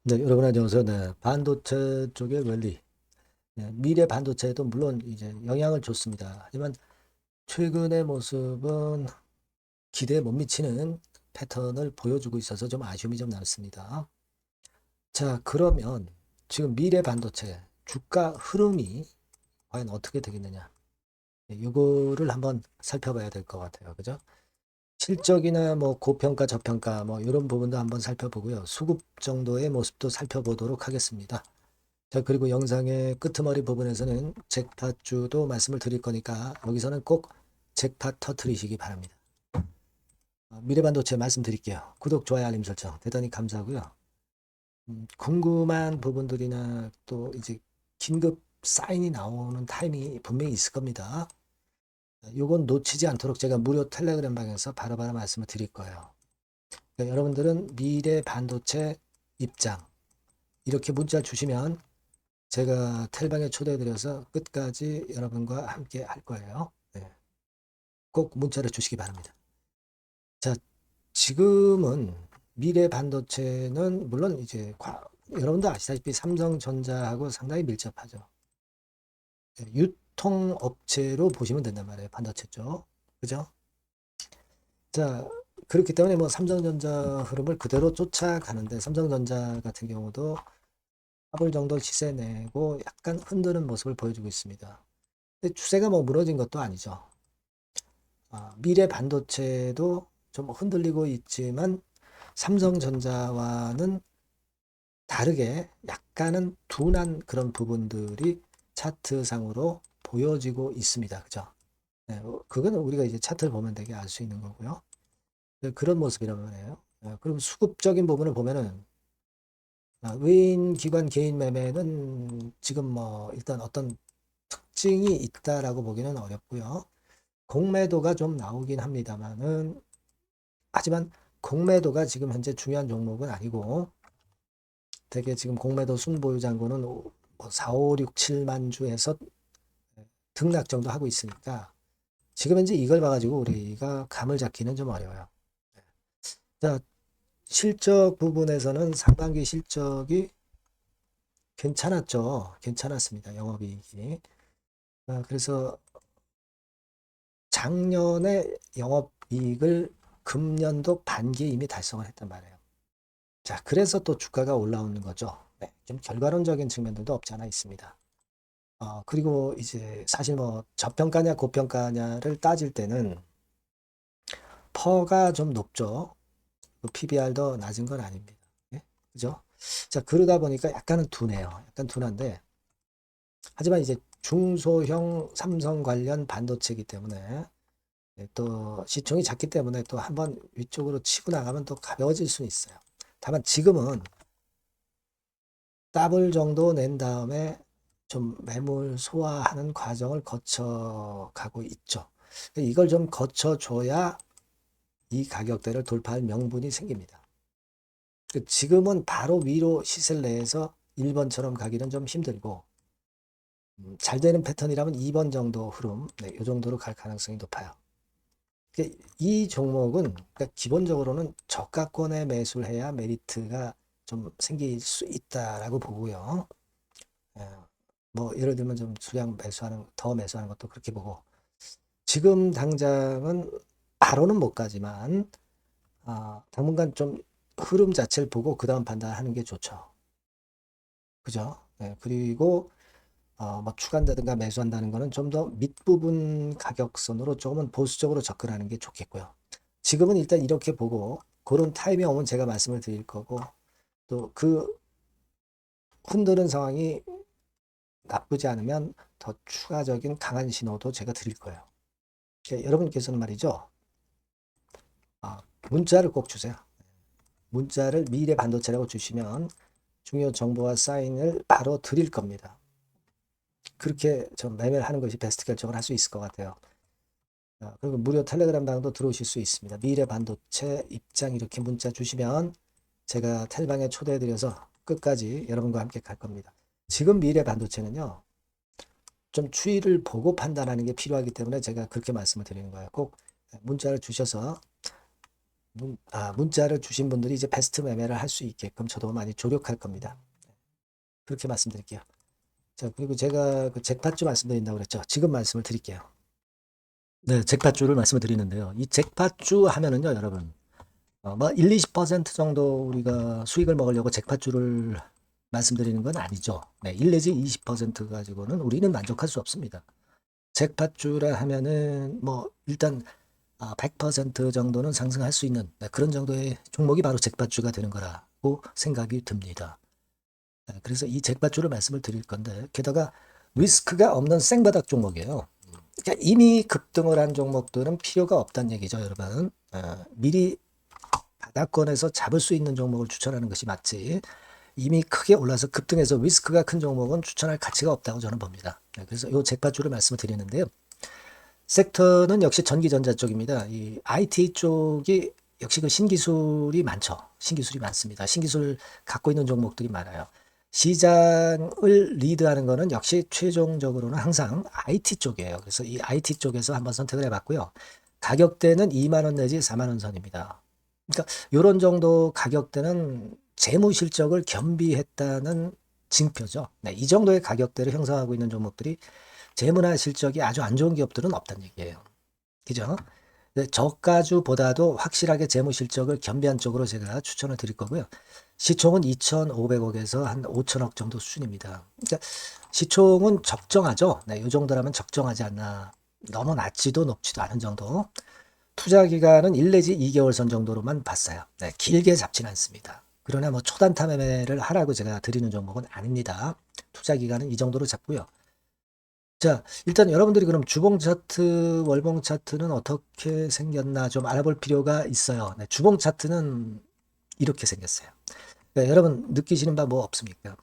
네, 여러분 안녕하세요. 네, 반도체 쪽의 원리. 네, 미래 반도체도 물론 이제 영향을 줬습니다. 하지만 최근의 모습은 기대에 못 미치는 패턴을 보여주고 있어서 좀 아쉬움이 좀 남습니다. 자, 그러면 지금 미래 반도체 주가 흐름이 과연 어떻게 되겠느냐? 네, 이거를 한번 살펴봐야 될 것 같아요. 그죠? 실적이나 뭐 고평가, 저평가 뭐 이런 부분도 한번 살펴보고요. 수급 정도의 모습도 살펴보도록 하겠습니다. 자, 그리고 영상의 끄트머리 부분에서는 잭팟주도 말씀을 드릴 거니까 여기서는 꼭 잭팟 터트리시기 바랍니다. 미래반도체 말씀드릴게요. 구독, 좋아요, 알림 설정 대단히 감사하고요. 궁금한 부분들이나 또 이제 긴급 사인이 나오는 타임이 분명히 있을 겁니다. 요건 놓치지 않도록 제가 무료 텔레그램 방에서 바로바로 말씀을 드릴 거예요. 그러니까 여러분들은 미래 반도체 입장 이렇게 문자 주시면 제가 텔방에 초대드려서 끝까지 여러분과 함께 할 거예요. 네. 꼭 문자를 주시기 바랍니다. 자, 지금은 미래 반도체는 물론 이제 여러분도 아시다시피 삼성전자하고 상당히 밀접하죠. 네, 유통업체로 보시면 된단 말이에요. 반도체 쪽. 그죠? 자, 그렇기 때문에 뭐 삼성전자 흐름을 그대로 쫓아가는데 삼성전자 같은 경우도 하불 정도 시세 내고 약간 흔드는 모습을 보여주고 있습니다. 근데 추세가 뭐 무너진 것도 아니죠. 미래 반도체도 좀 흔들리고 있지만 삼성전자와는 다르게 약간은 둔한 그런 부분들이 차트상으로 보여지고 있습니다. 그죠? 네, 그거는 우리가 이제 차트를 보면 되게 알 수 있는 거고요. 네, 그런 모습이란 말이에요. 그럼 수급적인 부분을 보면은 외인 기관 개인 매매는 지금 뭐 일단 어떤 특징이 있다라고 보기는 어렵고요. 공매도가 좀 나오긴 합니다만은 하지만 공매도가 지금 현재 중요한 종목은 아니고 되게 지금 공매도 순보유 잔고는 4, 5, 6, 7만 주에서 등락 정도 하고 있으니까 지금 현재 이걸 봐가지고 우리가 감을 잡기는 좀 어려워요. 자, 실적 부분에서는 상반기 실적이 괜찮았죠. 괜찮았습니다. 영업이익이. 그래서 작년에 영업이익을 금년도 반기에 이미 달성을 했단 말이에요. 자, 그래서 또 주가가 올라오는 거죠. 네, 좀 결과론적인 측면들도 없지 않아 있습니다. 그리고 이제 사실 뭐 저평가냐 고평가냐를 따질 때는 퍼가 좀 높죠. PBR도 낮은 건 아닙니다. 예? 그죠? 자, 그러다 보니까 약간은 둔해요. 약간 둔한데, 하지만 이제 중소형 삼성 관련 반도체이기 때문에 또 시총이 작기 때문에 또 한번 위쪽으로 치고 나가면 또 가벼워질 수는 있어요. 다만 지금은 더블 정도 낸 다음에 좀 매물 소화하는 과정을 거쳐 가고 있죠. 이걸 좀 거쳐줘야 이 가격대를 돌파할 명분이 생깁니다. 지금은 바로 위로 시세를 내서 1번처럼 가기는 좀 힘들고 잘 되는 패턴이라면 2번 정도 흐름, 네, 이 정도로 갈 가능성이 높아요. 이 종목은 그러니까 기본적으로는 저가권에 매수를 해야 메리트가 좀 생길 수 있다라고 보고요. 예, 뭐 예를 들면 좀 수량 매수하는 더 매수하는 것도 그렇게 보고 지금 당장은 바로는 못 가지만 당분간 좀 흐름 자체를 보고 그 다음 판단하는 게 좋죠. 그죠? 예, 그리고 뭐 추가한다든가 매수한다는 거는 좀 더 밑부분 가격선으로 조금은 보수적으로 접근하는 게 좋겠고요. 지금은 일단 이렇게 보고 그런 타임이 오면 제가 말씀을 드릴 거고 또 그 흔드는 상황이 나쁘지 않으면 더 추가적인 강한 신호도 제가 드릴 거예요. 여러분께서는 말이죠. 문자를 꼭 주세요. 문자를 미래 반도체라고 주시면 중요 정보와 사인을 바로 드릴 겁니다. 그렇게 좀 매매를 하는 것이 베스트 결정을 할 수 있을 것 같아요. 그리고 무료 텔레그램 방도 들어오실 수 있습니다. 미래 반도체 입장 이렇게 문자 주시면 제가 텔방에 초대해드려서 끝까지 여러분과 함께 갈 겁니다. 지금 미래 반도체는요. 좀 추이를 보고 판단하는 게 필요하기 때문에 제가 그렇게 말씀을 드리는 거예요. 꼭 문자를 주셔서 문자를 주신 분들이 이제 베스트 매매를 할 수 있게끔 저도 많이 조력할 겁니다. 그렇게 말씀드릴게요. 자, 그리고 제가 그 잭팟주 말씀드린다고 그랬죠. 지금 말씀을 드릴게요. 네, 잭팟주를 말씀을 드리는데요. 이 잭팟주 하면은요, 여러분. 뭐 1, 20% 정도 우리가 수익을 먹으려고 잭팟주를 말씀드리는 건 아니죠. 네, 1 내지 20% 가지고는 우리는 만족할 수 없습니다. 잭팟주라 하면은 뭐 일단 100% 정도는 상승할 수 있는 그런 정도의 종목이 바로 잭팟주가 되는 거라고 생각이 듭니다. 그래서 이 잭팟주를 말씀을 드릴 건데 게다가 리스크가 없는 생바닥 종목이에요. 그러니까 이미 급등을 한 종목들은 필요가 없다는 얘기죠, 여러분. 미리 바닥권에서 잡을 수 있는 종목을 추천하는 것이 맞지. 이미 크게 올라서 급등해서 리스크가 큰 종목은 추천할 가치가 없다고 저는 봅니다. 그래서 이 잭팟주를 말씀을 드리는데요. 섹터는 역시 전기전자 쪽입니다. 이 IT 쪽이 역시 그 신기술이 많죠. 신기술이 많습니다. 신기술 갖고 있는 종목들이 많아요. 시장을 리드하는 거는 역시 최종적으로는 항상 IT 쪽이에요. 그래서 이 IT 쪽에서 한번 선택을 해봤고요. 가격대는 2만 원 내지 4만 원 선입니다. 그러니까 이런 정도 가격대는 재무 실적을 겸비했다는 징표죠. 네, 이 정도의 가격대를 형성하고 있는 종목들이 재무나 실적이 아주 안 좋은 기업들은 없다는 얘기예요. 그죠? 저가주보다도 확실하게 재무 실적을 겸비한 쪽으로 제가 추천을 드릴 거고요. 시총은 2,500억에서 한 5천억 정도 수준입니다. 그러니까 시총은 적정하죠. 네, 이 정도라면 적정하지 않나. 너무 낮지도 높지도 않은 정도. 투자 기간은 1 내지 2개월 선 정도로만 봤어요. 네, 길게 잡지는 않습니다. 그러나 뭐 초단타 매매를 하라고 제가 드리는 종목은 아닙니다. 투자 기간은 이 정도로 잡고요. 자, 일단 여러분들이 그럼 주봉 차트, 월봉 차트는 어떻게 생겼나 좀 알아볼 필요가 있어요. 네, 주봉 차트는 이렇게 생겼어요. 네, 여러분 느끼시는 바 뭐 없습니까?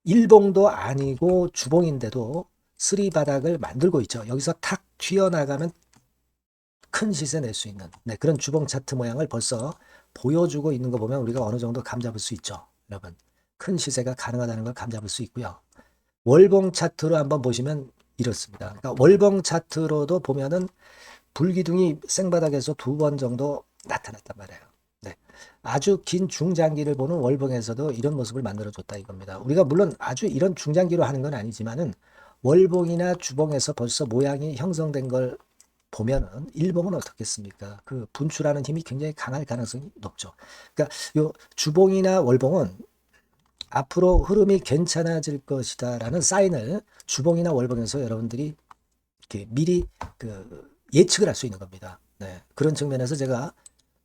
일봉도 아니고 주봉인데도 쓰리 바닥을 만들고 있죠. 여기서 탁 튀어나가면 큰 시세 낼 수 있는 그런 주봉 차트 모양을 벌써 보여주고 있는 거 보면 우리가 어느 정도 감잡을 수 있죠. 여러분 큰 시세가 가능하다는 걸 감잡을 수 있고요. 월봉 차트로 한번 보시면 이렇습니다. 그러니까 월봉 차트로도 보면은 불기둥이 생바닥에서 2번 정도 나타났단 말이에요. 네. 아주 긴 중장기를 보는 월봉에서도 이런 모습을 만들어줬다 이겁니다. 우리가 물론 아주 이런 중장기로 하는 건 아니지만은 월봉이나 주봉에서 벌써 모양이 형성된 걸 보면은 일봉은 어떻겠습니까? 그 분출하는 힘이 굉장히 강할 가능성이 높죠. 그러니까 요 주봉이나 월봉은 앞으로 흐름이 괜찮아질 것이다라는 사인을 주봉이나 월봉에서 여러분들이 이렇게 미리 그 예측을 할 수 있는 겁니다. 네. 그런 측면에서 제가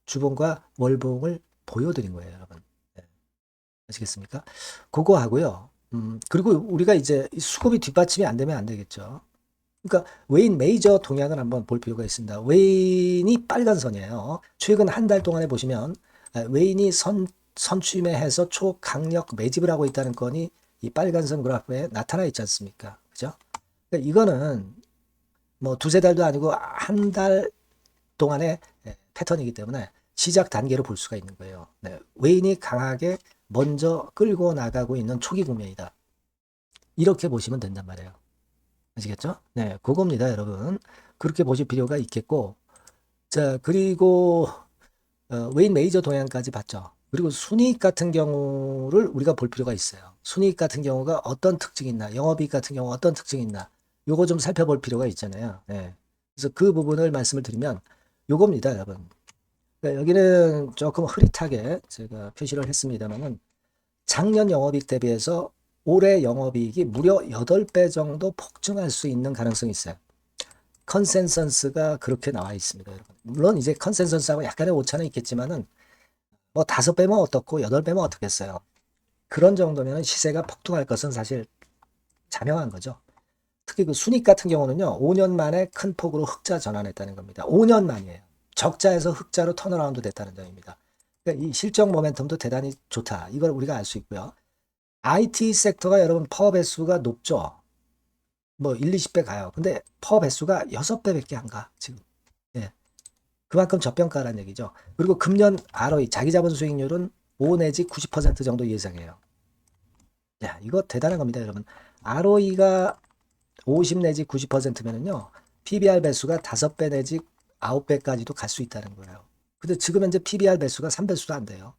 주봉과 월봉을 보여드린 거예요, 여러분. 네. 아시겠습니까? 그거 하고요. 그리고 우리가 이제 수급이 뒷받침이 안 되면 안 되겠죠. 그러니까 웨인 메이저 동향을 한번 볼 필요가 있습니다. 웨인이 빨간 선이에요. 최근 한 달 동안에 보시면 웨인이 선취매해서 초강력 매집을 하고 있다는 건이 이 빨간 선 그래프에 나타나 있지 않습니까? 그죠? 그러니까 이거는 뭐 두세 달도 아니고 한 달 동안의 패턴이기 때문에 시작 단계로 볼 수가 있는 거예요. 네, 웨인이 강하게 먼저 끌고 나가고 있는 초기 국면이다. 이렇게 보시면 된단 말이에요. 아시겠죠? 네, 그겁니다, 여러분. 그렇게 보실 필요가 있겠고, 자, 그리고 웨인 메이저 동향까지 봤죠. 그리고 순이익 같은 경우를 우리가 볼 필요가 있어요. 순이익 같은 경우가 어떤 특징이 있나, 영업이익 같은 경우 어떤 특징이 있나, 요거 좀 살펴볼 필요가 있잖아요. 네. 그래서 그 부분을 말씀을 드리면 요겁니다, 여러분. 네, 여기는 조금 흐릿하게 제가 표시를 했습니다만은 작년 영업이익 대비해서 올해 영업이익이 무려 8배 정도 폭증할 수 있는 가능성이 있어요. 컨센서스가 그렇게 나와 있습니다, 여러분. 물론 이제 컨센서스하고 약간의 오차는 있겠지만은 뭐 5배면 어떻고 8배면 어떻겠어요. 그런 정도면 시세가 폭등할 것은 사실 자명한 거죠. 특히 그 순익 같은 경우는요, 5년 만에 큰 폭으로 흑자 전환했다는 겁니다. 5년 만이에요. 적자에서 흑자로 턴어라운드 됐다는 점입니다. 그러니까 이 실적 모멘텀도 대단히 좋다. 이걸 우리가 알 수 있고요. IT 섹터가 여러분 퍼 배수가 높죠. 뭐 1, 20배 가요. 근데 퍼 배수가 6배밖에 안 가, 지금. 예. 그만큼 저평가라는 얘기죠. 그리고 금년 ROE, 자기 자본 수익률은 5 내지 90% 정도 예상해요. 야, 이거 대단한 겁니다, 여러분. ROE가 50 내지 90%면은요, PBR 배수가 5배 내지 9배까지도 갈 수 있다는 거예요. 근데 지금 현재 PBR 배수가 3배수도 안 돼요.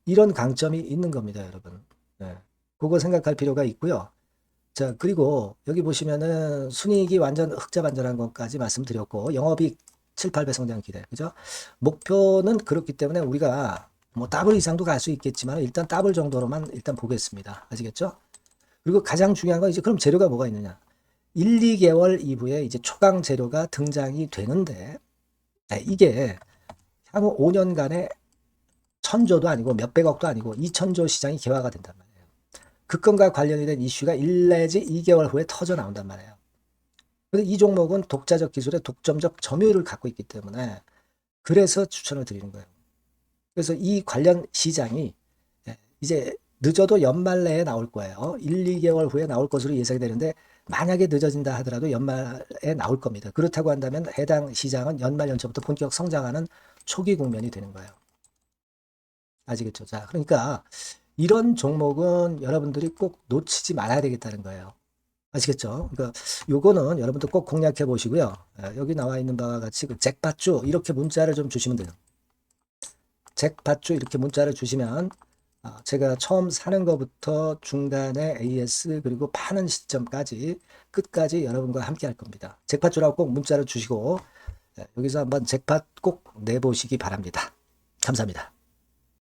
이런 강점이 있는 겁니다, 여러분. 네. 그거 생각할 필요가 있고요. 자, 그리고 여기 보시면은 순이익이 완전 흑자반전한 것까지 말씀드렸고, 영업이익 7, 8배 성장 기대. 그죠? 목표는 그렇기 때문에 우리가 뭐 더블 이상도 갈 수 있겠지만 일단 더블 정도로만 일단 보겠습니다. 아시겠죠? 그리고 가장 중요한 건 이제 그럼 재료가 뭐가 있느냐? 1, 2개월 이후에 이제 초강 재료가 등장이 되는데, 네, 이게 향후 5년간의 천조도 아니고 몇백억도 아니고 2천조 시장이 개화가 된단 말이에요. 그 건과 관련이 된 이슈가 1 내지 2개월 후에 터져 나온단 말이에요. 근데 이 종목은 독자적 기술의 독점적 점유율을 갖고 있기 때문에 그래서 추천을 드리는 거예요. 그래서 이 관련 시장이 이제 늦어도 연말 내에 나올 거예요. 1, 2개월 후에 나올 것으로 예상이 되는데 만약에 늦어진다 하더라도 연말에 나올 겁니다. 그렇다고 한다면 해당 시장은 연말 연초부터 본격 성장하는 초기 국면이 되는 거예요. 아시겠죠? 자, 그러니까 이런 종목은 여러분들이 꼭 놓치지 말아야 되겠다는 거예요. 아시겠죠? 그러니까 요거는 여러분들 꼭 공략해 보시고요. 여기 나와 있는 바와 같이 그 잭팟주 이렇게 문자를 좀 주시면 돼요. 잭팟주 이렇게 문자를 주시면 제가 처음 사는 것부터 중간에 AS 그리고 파는 시점까지 끝까지 여러분과 함께 할 겁니다. 잭팟주라고 꼭 문자를 주시고 여기서 한번 잭팟 꼭 내보시기 바랍니다. 감사합니다.